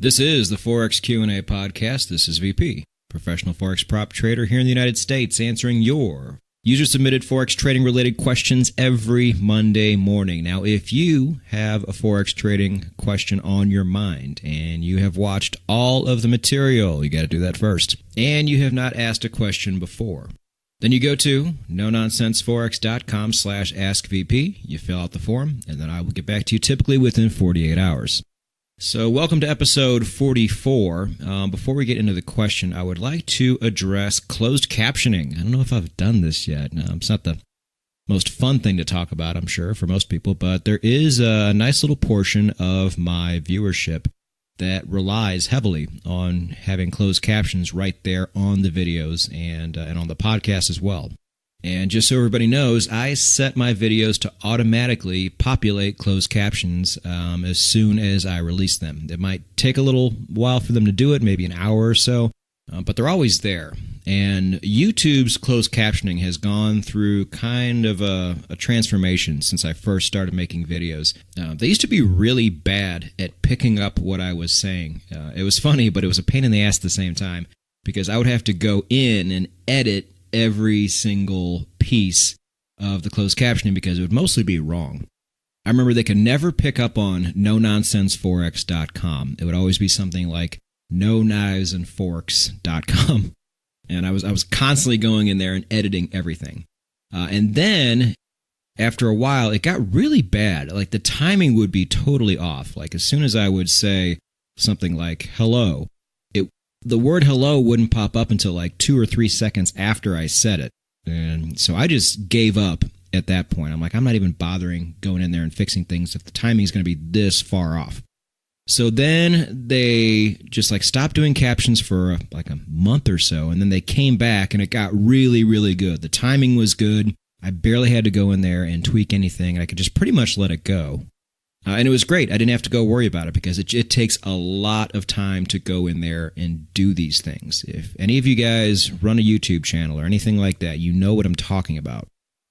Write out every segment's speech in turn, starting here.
This is the Forex Q&A podcast. This is VP, professional Forex prop trader here in the United States, answering your user-submitted Forex trading-related questions every Monday morning. Now, if you have a Forex trading question on your mind and you have watched all of the material, you got to do that first, and you have not asked a question before, then you go to nononsenseforex.com/askvp, you fill out the form, and then I will get back to you typically within 48 hours. So welcome to episode 44. Before we get into the question, I would like to address closed captioning. I don't know if I've done this yet. It's not the most fun thing to talk about, I'm sure, for most people, but there is a nice little portion of my viewership that relies heavily on having closed captions right there on the videos and on the podcast as well. And just so everybody knows, I set my videos to automatically populate closed captions as soon as I release them. It might take a little while for them to do it, maybe an hour or so, but they're always there. And YouTube's closed captioning has gone through kind of a transformation since I first started making videos. They used to be really bad at picking up what I was saying. It was funny, but it was a pain in the ass at the same time because I would have to go in and edit every single piece of the closed captioning because it would mostly be wrong. I remember they could never pick up on nononsenseforex.com. It would always be something like noknivesandforks.com. And I was constantly going in there and editing everything. And then after a while, it got really bad. Like the timing would be totally off. Like as soon as I would say something like hello, the word hello wouldn't pop up until like 2 or 3 seconds after I said it. And so I just gave up at that point. I'm like, I'm not even bothering going in there and fixing things if the timing is going to be this far off. So then they just like stopped doing captions for like a month or so. And then they came back and it got really, really good. The timing was good. I barely had to go in there and tweak anything. I could just pretty much let it go. And it was great. I didn't have to go worry about it because it takes a lot of time to go in there and do these things. If any of you guys run a YouTube channel or anything like that, you know what I'm talking about.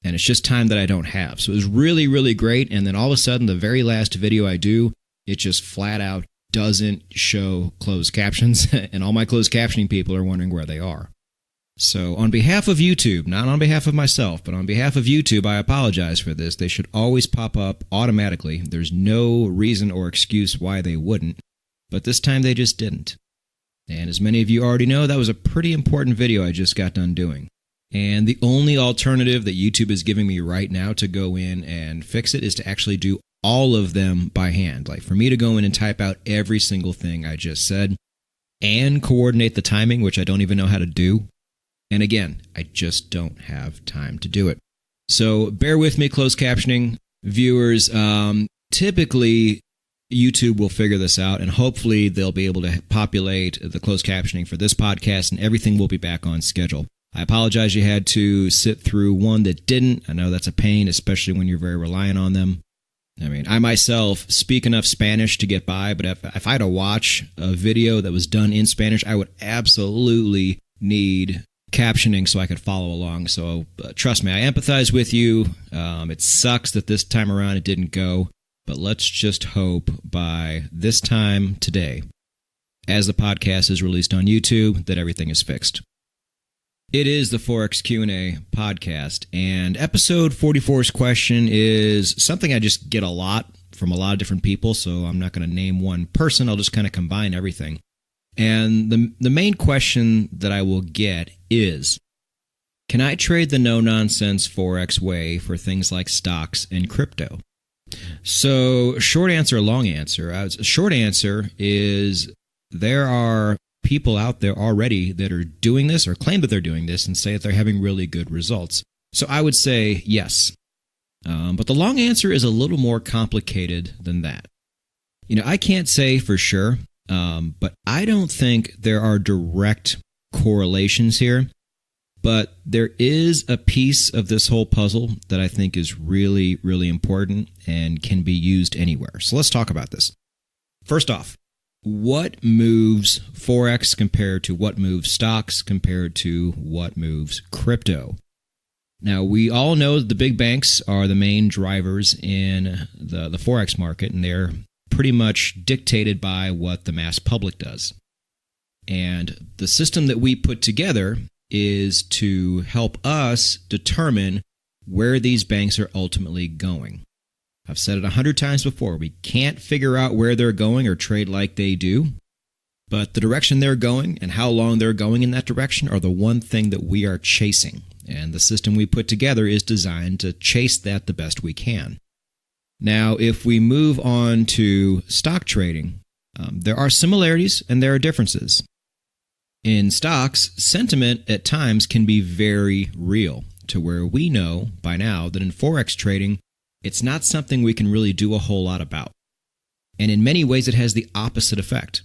And it's just time that I don't have. So it was really, really great. And then all of a sudden, the very last video I do, it just flat out doesn't show closed captions. And all my closed captioning people are wondering where they are. So on behalf of YouTube, not on behalf of myself, but on behalf of YouTube, I apologize for this. They should always pop up automatically. There's no reason or excuse why they wouldn't, but this time they just didn't. And as many of you already know, that was a pretty important video I just got done doing. And the only alternative that YouTube is giving me right now to go in and fix it is to actually do all of them by hand. Like for me to go in and type out every single thing I just said and coordinate the timing, which I don't even know how to do. And again, I just don't have time to do it. So bear with me, closed captioning viewers. Typically, YouTube will figure this out, and hopefully they'll be able to populate the closed captioning for this podcast, and everything will be back on schedule. I apologize you had to sit through one that didn't. I know that's a pain, especially when you're very reliant on them. I mean, I myself speak enough Spanish to get by, but if I had to watch a video that was done in Spanish, I would absolutely need captioning so I could follow along. So trust me, I empathize with you. It sucks that this time around it didn't go, but let's just hope by this time today, as the podcast is released on YouTube, that everything is fixed. It is the Forex Q&A podcast, and episode 44's question is something I just get a lot from a lot of different people, so I'm not going to name one person. I'll just kind of combine everything. And the main question that I will get is, can I trade the no-nonsense Forex way for things like stocks and crypto? So short answer, long answer. Short answer is there are people out there already that are doing this or claim that they're doing this and say that they're having really good results. So I would say yes. But the long answer is a little more complicated than that. You know, I can't say for sure. But I don't think there are direct correlations here. But there is a piece of this whole puzzle that I think is really, really important and can be used anywhere. So let's talk about this. First off, what moves Forex compared to what moves stocks compared to what moves crypto? Now, we all know that the big banks are the main drivers in the Forex market, and they're pretty much dictated by what the mass public does. And the system that we put together is to help us determine where these banks are ultimately going. I've said it 100 times before. We can't figure out where they're going or trade like they do, but the direction they're going and how long they're going in that direction are the one thing that we are chasing. And the system we put together is designed to chase that the best we can. Now, if we move on to stock trading, there are similarities and there are differences. In stocks, sentiment at times can be very real, to where we know by now that in Forex trading, it's not something we can really do a whole lot about. And in many ways, it has the opposite effect.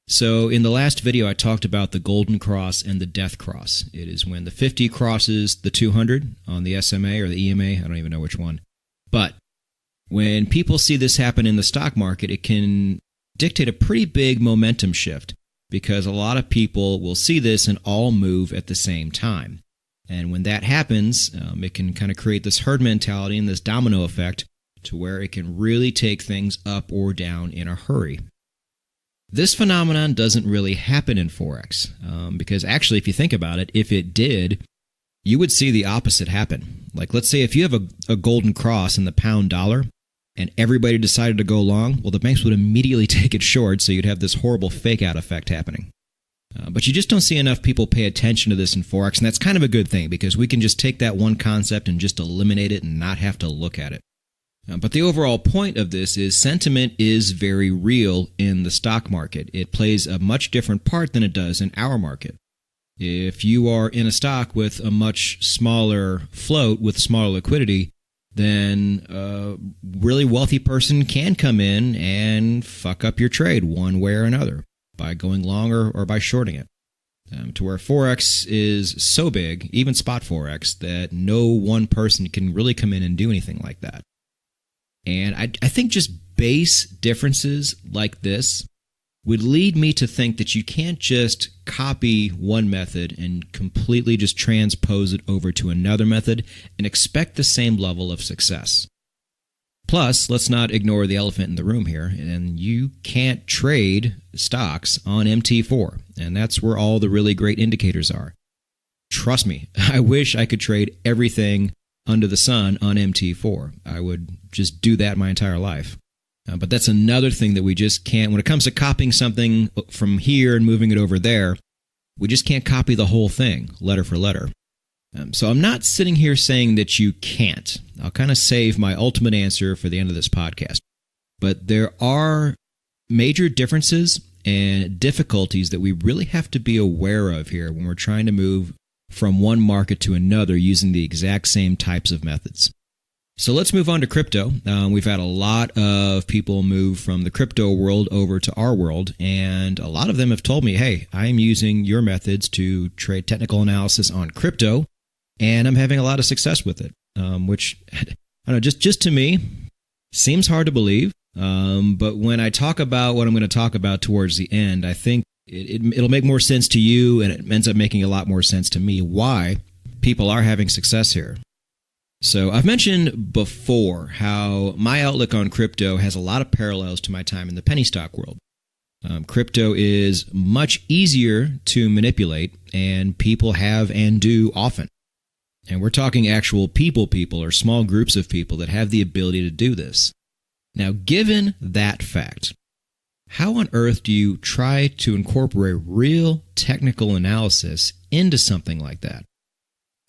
So in the last video, I talked about the golden cross and the death cross. It is when the 50 crosses the 200 on the SMA or the EMA, I don't even know which one. But when people see this happen in the stock market, it can dictate a pretty big momentum shift, because a lot of people will see this and all move at the same time. And when that happens, it can kind of create this herd mentality and this domino effect to where it can really take things up or down in a hurry. This phenomenon doesn't really happen in Forex, because actually, if you think about it, if it did, you would see the opposite happen. Like, let's say if you have a golden cross in the pound dollar and everybody decided to go long, well, the banks would immediately take it short, so you'd have this horrible fake-out effect happening. But you just don't see enough people pay attention to this in Forex, and that's kind of a good thing, because we can just take that one concept and just eliminate it and not have to look at it. But the overall point of this is sentiment is very real in the stock market. It plays a much different part than it does in our market. If you are in a stock with a much smaller float with smaller liquidity, then a really wealthy person can come in and fuck up your trade one way or another by going long or by shorting it. To where Forex is so big, even spot Forex, that no one person can really come in and do anything like that. And I think just base differences like this would lead me to think that you can't just copy one method and completely just transpose it over to another method and expect the same level of success. Plus, let's not ignore the elephant in the room here, and you can't trade stocks on MT4, and that's where all the really great indicators are. Trust me, I wish I could trade everything under the sun on MT4. I would just do that my entire life. But that's another thing that we just can't, when it comes to copying something from here and moving it over there, we just can't copy the whole thing, letter for letter. So I'm not sitting here saying that you can't. I'll kind of save my ultimate answer for the end of this podcast. But there are major differences and difficulties that we really have to be aware of here when we're trying to move from one market to another using the exact same types of methods. So let's move on to crypto. We've had a lot of people move from the crypto world over to our world, and a lot of them have told me, hey, I'm using your methods to trade technical analysis on crypto, and I'm having a lot of success with it, which, I don't know, just to me, seems hard to believe. But when I talk about what I'm going to talk about towards the end, I think it'll make more sense to you, and it ends up making a lot more sense to me why people are having success here. So I've mentioned before how my outlook on crypto has a lot of parallels to my time in the penny stock world. Crypto is much easier to manipulate, and people have and do often. And we're talking actual people or small groups of people that have the ability to do this. Now, given that fact, how on earth do you try to incorporate real technical analysis into something like that?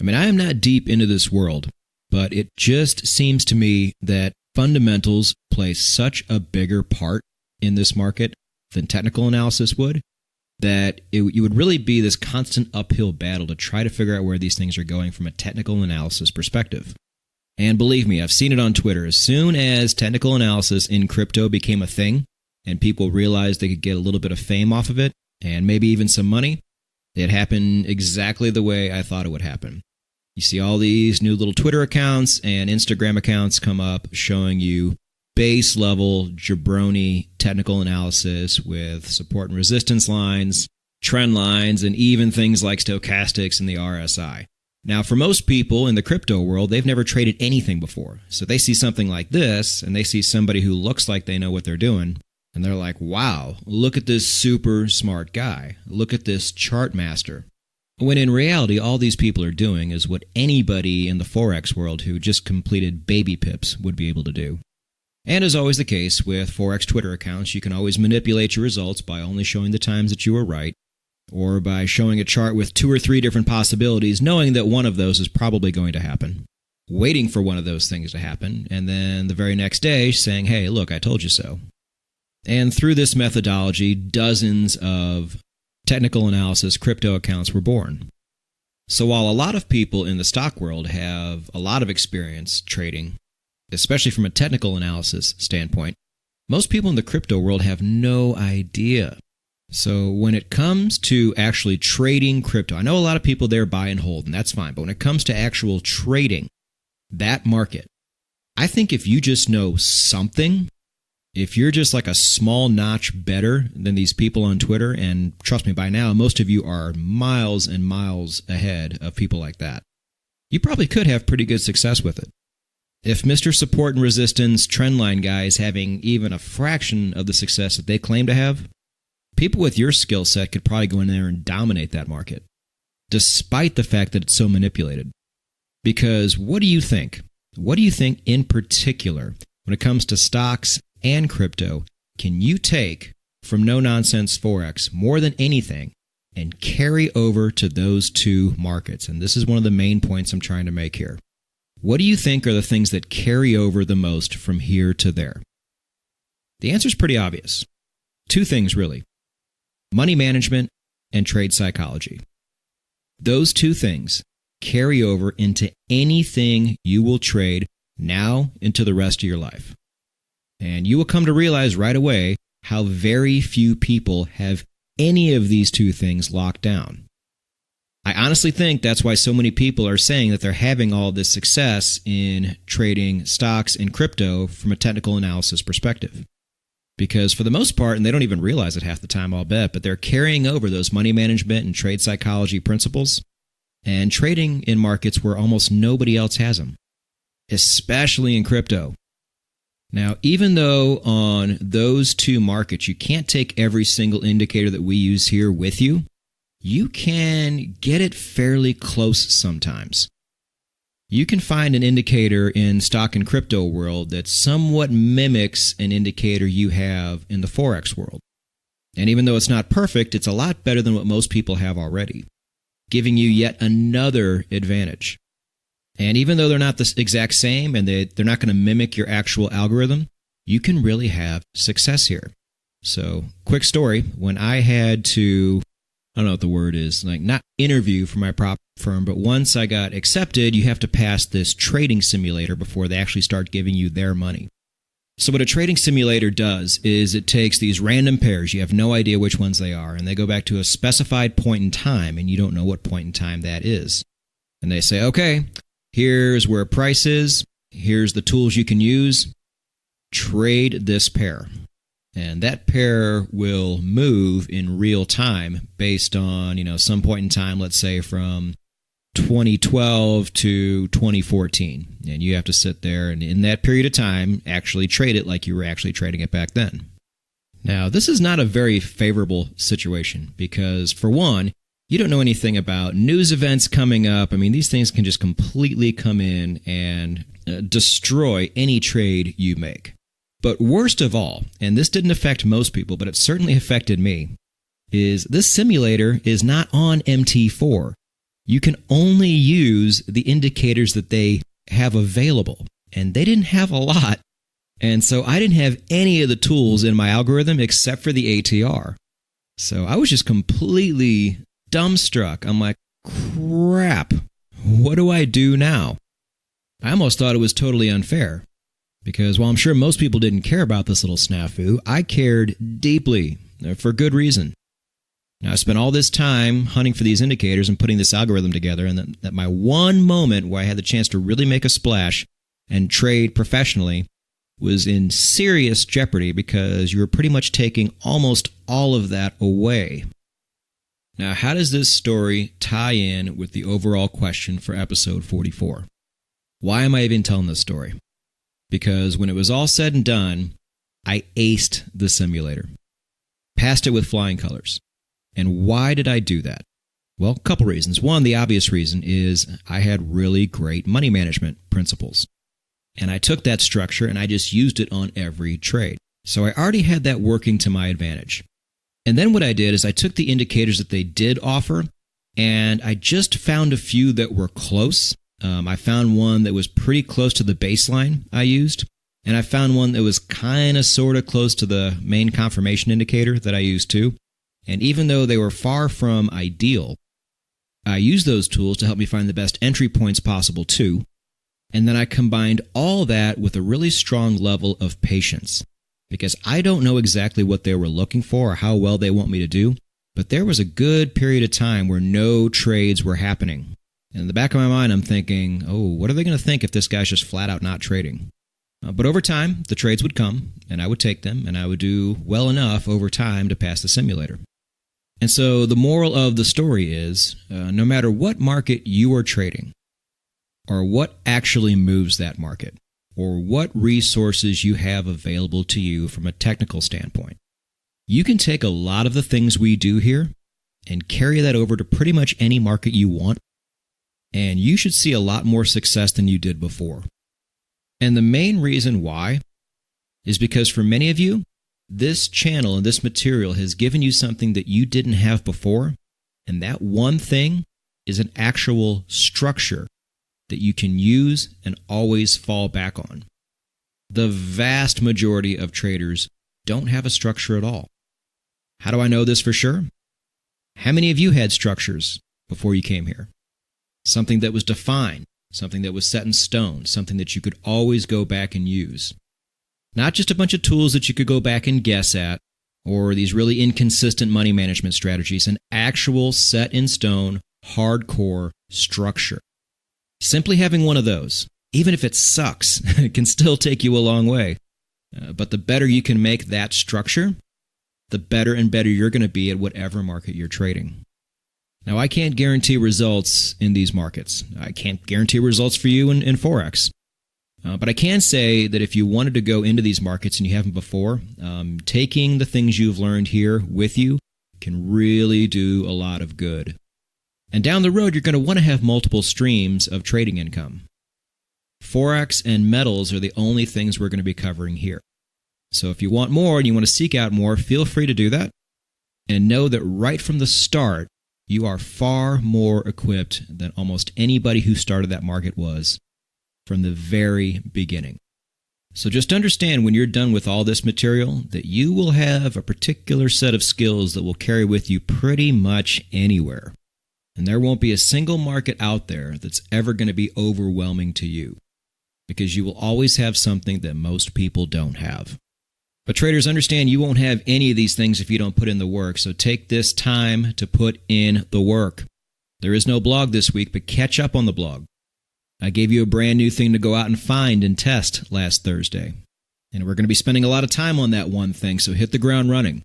I mean, I am not deep into this world, but it just seems to me that fundamentals play such a bigger part in this market than technical analysis would, that it would really be this constant uphill battle to try to figure out where these things are going from a technical analysis perspective. And believe me, I've seen it on Twitter. As soon as technical analysis in crypto became a thing and people realized they could get a little bit of fame off of it and maybe even some money, it happened exactly the way I thought it would happen. You see all these new little Twitter accounts and Instagram accounts come up showing you base level jabroni technical analysis with support and resistance lines, trend lines, and even things like stochastics and the RSI. Now, for most people in the crypto world, they've never traded anything before. So they see something like this and they see somebody who looks like they know what they're doing, And they're like, wow, look at this super smart guy. Look at this chart master. When in reality, all these people are doing is what anybody in the Forex world who just completed baby pips would be able to do. And as always the case with Forex Twitter accounts, you can always manipulate your results by only showing the times that you were right, or by showing a chart with 2 or 3 different possibilities, knowing that one of those is probably going to happen, waiting for one of those things to happen, and then the very next day saying, hey, look, I told you so. And through this methodology, dozens of technical analysis crypto accounts were born. So while a lot of people in the stock world have a lot of experience trading, especially from a technical analysis standpoint, most people in the crypto world have no idea. So when it comes to actually trading crypto, I know a lot of people there buy and hold, and that's fine. But when it comes to actual trading that market, I think if you just know something, if you're just like a small notch better than these people on Twitter, and trust me, by now, most of you are miles and miles ahead of people like that, you probably could have pretty good success with it. If Mr. Support and Resistance trendline guy is having even a fraction of the success that they claim to have, people with your skill set could probably go in there and dominate that market, despite the fact that it's so manipulated. Because what do you think? What do you think in particular, when it comes to stocks and crypto, can you take from no-nonsense Forex more than anything and carry over to those two markets? And this is one of the main points I'm trying to make here. What do you think are the things that carry over the most from here to there? The answer is pretty obvious. 2 things, really. Money management and trade psychology. Those 2 things carry over into anything you will trade now into the rest of your life. And you will come to realize right away how very few people have any of these 2 things locked down. I honestly think that's why so many people are saying that they're having all this success in trading stocks and crypto from a technical analysis perspective. Because for the most part, and they don't even realize it half the time, I'll bet, but they're carrying over those money management and trade psychology principles and trading in markets where almost nobody else has them, especially in crypto. Now, even though on those 2 markets, you can't take every single indicator that we use here with you, you can get it fairly close sometimes. You can find an indicator in stock and crypto world that somewhat mimics an indicator you have in the Forex world. And even though it's not perfect, it's a lot better than what most people have already, giving you yet another advantage. And even though they're not the exact same and they're not going to mimic your actual algorithm, you can really have success here. So, quick story, when I had to, I don't know what the word is, like not interview for my prop firm, but once I got accepted, you have to pass this trading simulator before they actually start giving you their money. So what a trading simulator does is it takes these random pairs, you have no idea which ones they are, and they go back to a specified point in time, and you don't know what point in time that is. And they say, okay, here's where price is, here's the tools you can use, trade this pair. And that pair will move in real time based on, some point in time, let's say from 2012 to 2014. And you have to sit there and in that period of time actually trade it like you were actually trading it back then. Now, this is not a very favorable situation because, for one, you don't know anything about news events coming up. I mean, these things can just completely come in and destroy any trade you make. But worst of all, and this didn't affect most people, but it certainly affected me, is this simulator is not on MT4. You can only use the indicators that they have available, and they didn't have a lot. And so I didn't have any of the tools in my algorithm except for the ATR. So I was just completely dumbstruck. I'm like, crap, what do I do now? I almost thought it was totally unfair. Because while I'm sure most people didn't care about this little snafu, I cared deeply, for good reason. Now, I spent all this time hunting for these indicators and putting this algorithm together, and that my one moment where I had the chance to really make a splash and trade professionally was in serious jeopardy because you were pretty much taking almost all of that away. Now, how does this story tie in with the overall question for episode 44? Why am I even telling this story? Because when it was all said and done, I aced the simulator. Passed it with flying colors. And why did I do that? Well, a couple reasons. One, the obvious reason is I had really great money management principles. And I took that structure and I just used it on every trade. So I already had that working to my advantage. And then what I did is I took the indicators that they did offer and I just found a few that were close. I found one that was pretty close to the baseline I used. And I found one that was kind of sort of close to the main confirmation indicator that I used too. And even though they were far from ideal, I used those tools to help me find the best entry points possible too. And then I combined all that with a really strong level of patience. Because I don't know exactly what they were looking for or how well they want me to do, but there was a good period of time where no trades were happening. And in the back of my mind, I'm thinking, oh, what are they going to think if this guy's just flat out not trading? But over time, the trades would come, and I would take them, and I would do well enough over time to pass the simulator. And so the moral of the story is, no matter what market you are trading, or what actually moves that market, or what resources you have available to you from a technical standpoint, you can take a lot of the things we do here and carry that over to pretty much any market you want, and you should see a lot more success than you did before. And the main reason why is because for many of you, this channel and this material has given you something that you didn't have before, and that one thing is an actual structure that you can use and always fall back on. The vast majority of traders don't have a structure at all. How do I know this for sure? How many of you had structures before you came here? Something that was defined, something that was set in stone, something that you could always go back and use. Not just a bunch of tools that you could go back and guess at, or these really inconsistent money management strategies, an actual set in stone, hardcore structure. Simply having one of those, even if it sucks, it can still take you a long way. But the better you can make that structure, the better and better you're going to be at whatever market you're trading. Now, I can't guarantee results in these markets. I can't guarantee results for you in Forex. But I can say that if you wanted to go into these markets and you haven't before, taking the things you've learned here with you can really do a lot of good. And down the road, you're going to want to have multiple streams of trading income. Forex and metals are the only things we're going to be covering here. So if you want more and you want to seek out more, feel free to do that. And know that right from the start, you are far more equipped than almost anybody who started that market was from the very beginning. So just understand when you're done with all this material that you will have a particular set of skills that will carry with you pretty much anywhere. And there won't be a single market out there that's ever going to be overwhelming to you, because you will always have something that most people don't have. But traders, understand you won't have any of these things if you don't put in the work, so take this time to put in the work. There is no blog this week, but catch up on the blog. I gave you a brand new thing to go out and find and test last Thursday. And we're going to be spending a lot of time on that one thing, so hit the ground running.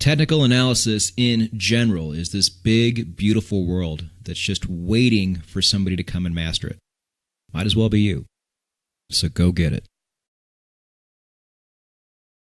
Technical analysis in general is this big, beautiful world that's just waiting for somebody to come and master it. Might as well be you. So go get it.